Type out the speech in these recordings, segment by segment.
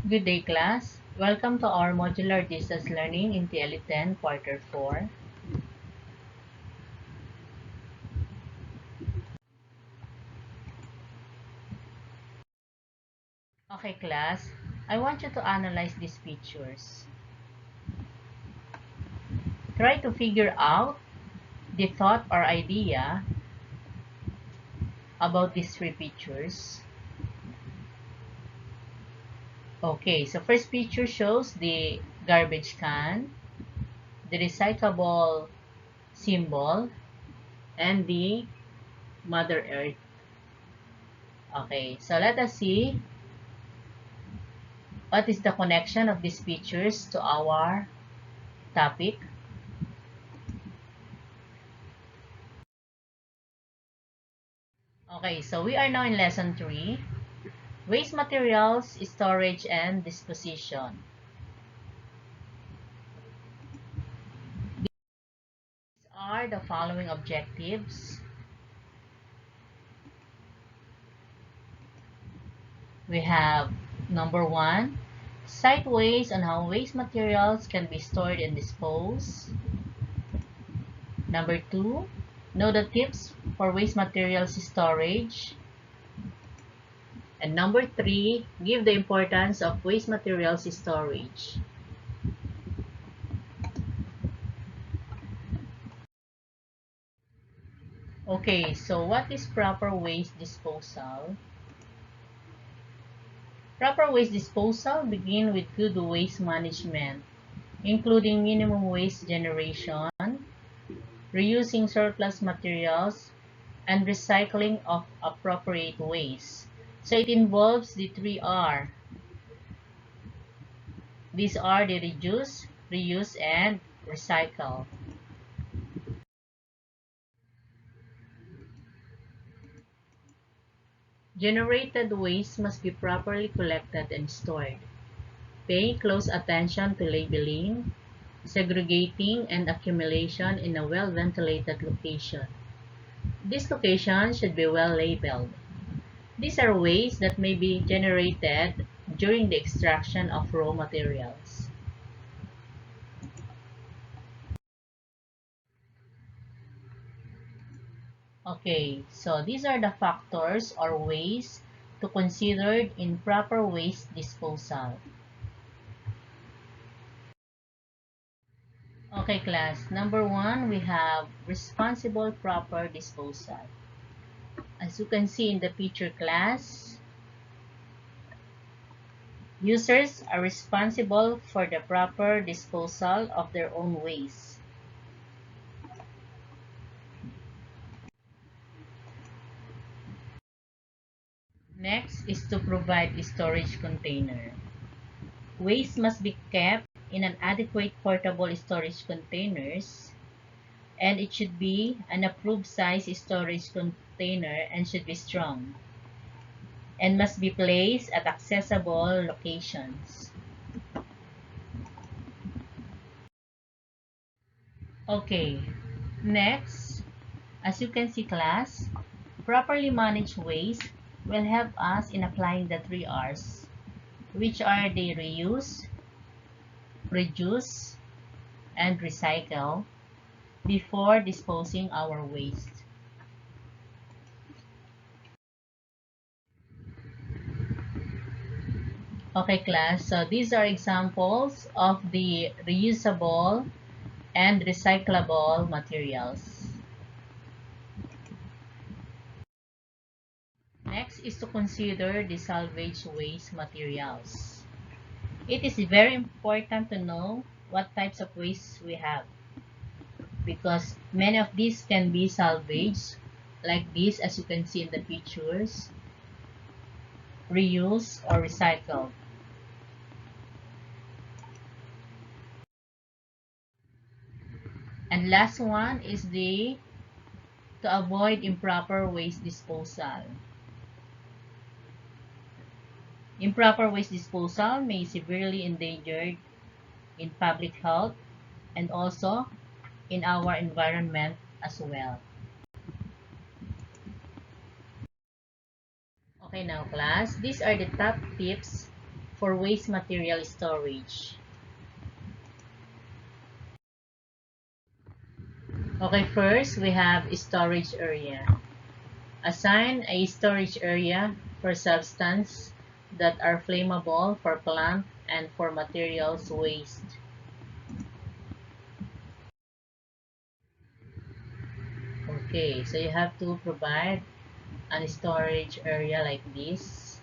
Good day, class. Welcome to our modular distance learning in Tle Quarter 4. Okay, class. I want you to analyze these pictures. Try to figure out the thought or idea about these three pictures. Okay, so first picture shows the garbage can, the recyclable symbol, and the Mother Earth. Okay, so let us see what is the connection of these pictures to our topic. Okay, so we are now in lesson 3, waste materials, storage and disposition. These are the following objectives. We have number 1, cite ways on how waste materials can be stored and disposed. Number 2, know the tips for waste materials storage. And number 3, give the importance of waste materials storage. Okay, so what is proper waste disposal? Proper waste disposal begins with good waste management, including minimum waste generation, reusing surplus materials, and recycling of appropriate waste. So it involves the 3R. These are the reduce, reuse, and recycle. Generated waste must be properly collected and stored. Pay close attention to labeling, segregating, and accumulation in a well-ventilated location. This location should be well labeled. These are waste that may be generated during the extraction of raw materials. Okay, so these are the factors or ways to consider in proper waste disposal. Okay, class. Number 1, we have responsible proper disposal. As you can see in the picture, class, users are responsible for the proper disposal of their own waste. Next is to provide a storage container. Waste must be kept in an adequate portable storage containers, and it should be an approved size storage container and should be strong and must be placed at accessible locations. Okay, next, as you can see, class, properly managed waste will help us in applying the 3Rs, which are the reuse, reduce, and recycle before disposing our waste. Okay, class, so these are examples of the reusable and recyclable materials. Next is to consider the salvage waste materials. It is very important to know what types of waste we have, because many of these can be salvaged, like this as you can see in the pictures, reuse or recycled. And last one is to avoid improper waste disposal. Improper waste disposal may severely endanger in public health and also in our environment as well. Okay, now class, these are the top tips for waste material storage. Okay, first we have storage area. Assign a storage area for substances that are flammable for plant and for materials waste. Okay, so you have to provide a storage area like this.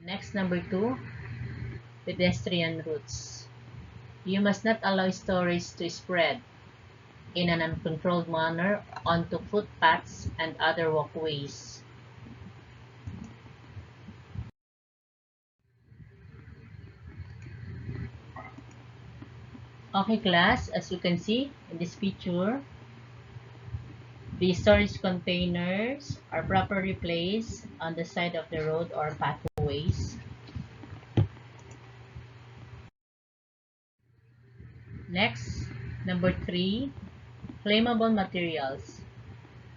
Next, number 2, pedestrian routes. You must not allow storage to spread in an uncontrolled manner onto footpaths and other walkways. Okay class, as you can see in this picture, the storage containers are properly placed on the side of the road or pathways. Next, number 3, flammable materials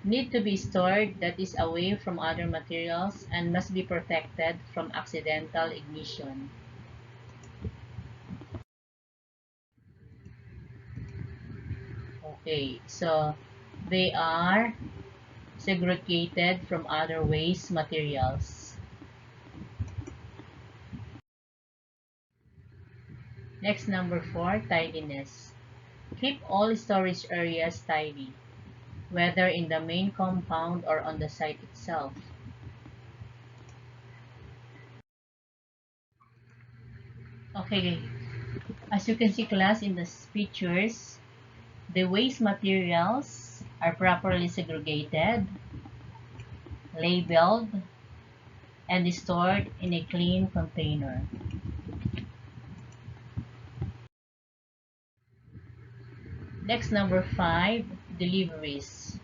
need to be stored that is away from other materials and must be protected from accidental ignition. Okay, so they are segregated from other waste materials. Next, number 4, tidiness. Keep all storage areas tidy, whether in the main compound or on the site itself. Okay, as you can see class in the pictures, the waste materials are properly segregated, labeled, and stored in a clean container. Next, number 5, deliveries.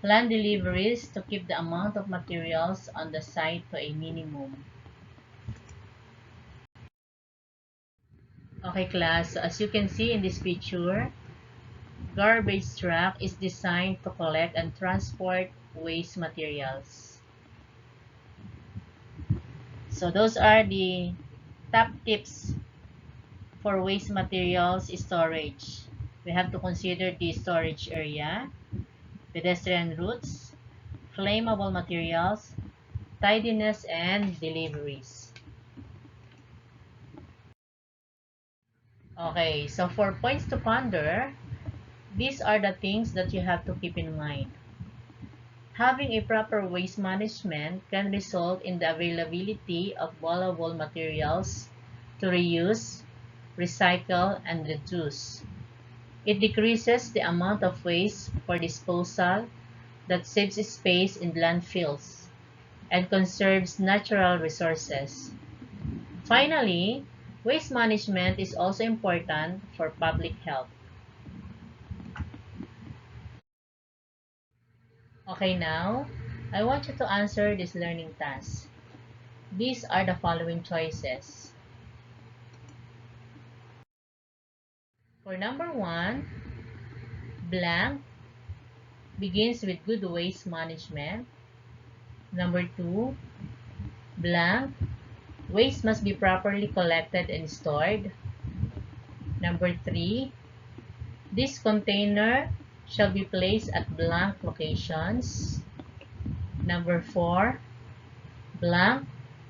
Plan deliveries to keep the amount of materials on the site to a minimum. Okay class, so as you can see in this picture, garbage truck is designed to collect and transport waste materials. So those are the top tips for waste materials storage. We have to consider the storage area, pedestrian routes, flammable materials, tidiness, and deliveries. Okay, so for points to ponder, these are the things that you have to keep in mind. Having a proper waste management can result in the availability of valuable materials to reuse, recycle, and reduce. It decreases the amount of waste for disposal that saves space in landfills and conserves natural resources. Finally, waste management is also important for public health. Okay, now, I want you to answer this learning task. These are the following choices. For number 1, blank begins with good waste management. Number 2, blank, waste must be properly collected and stored. Number 3, this container shall be placed at blank locations. Number 4, blank,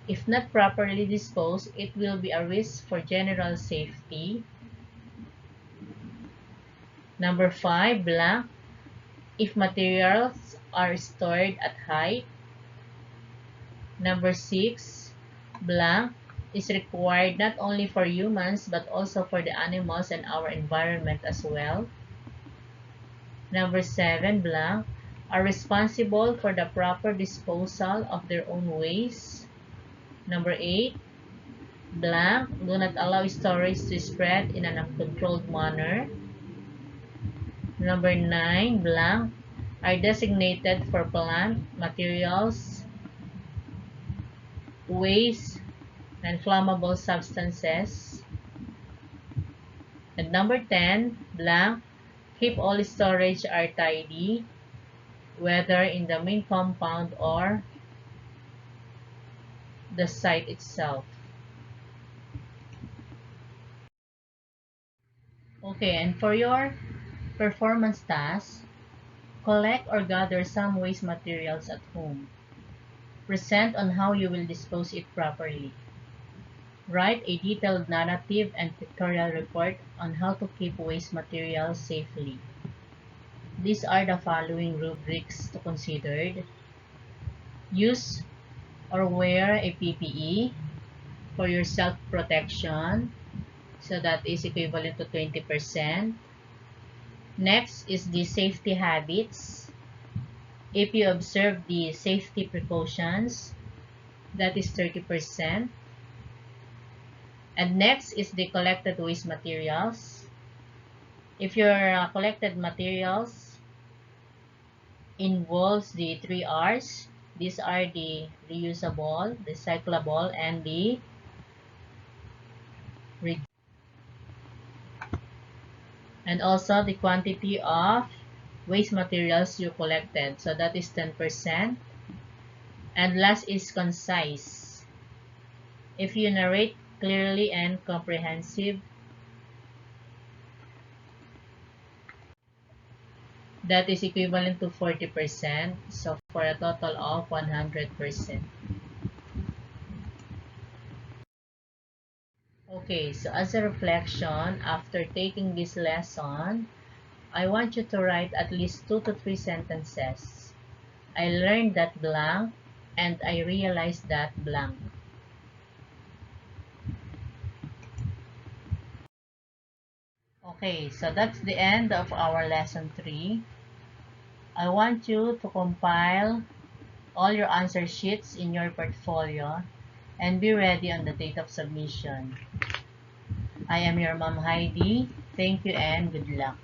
if not properly disposed, it will be a risk for general safety. Number 5, blank, if materials are stored at height. Number 6, blank, is required not only for humans but also for the animals and our environment as well. Number 7, blank, are responsible for the proper disposal of their own waste. Number 8, blank, do not allow storage to spread in an uncontrolled manner. Number 9, blank, are designated for plant, materials, waste, and flammable substances. And number 10, blank, keep all storage are tidy, whether in the main compound or the site itself. Okay, and for your performance task, collect or gather some waste materials at home. Present on how you will dispose it properly. Write a detailed narrative and pictorial report on how to keep waste materials safely. These are the following rubrics to consider. Use or wear a PPE for your self-protection. So that is equivalent to 20%. Next is the safety habits. If you observe the safety precautions, that is 30%. And next is the collected waste materials. If your collected materials involves the 3 R's, these are the reusable, recyclable, and the and also the quantity of waste materials you collected. So that is 10%. And last is concise. If you narrate clearly and comprehensive, that is equivalent to 40%. So for a total of 100%. Okay, so as a reflection, after taking this lesson, I want you to write at least 2 to 3 sentences. I learned that blank, and I realized that blank. Okay, so that's the end of our lesson 3. I want you to compile all your answer sheets in your portfolio and be ready on the date of submission. I am your Mom Heidi. Thank you and good luck.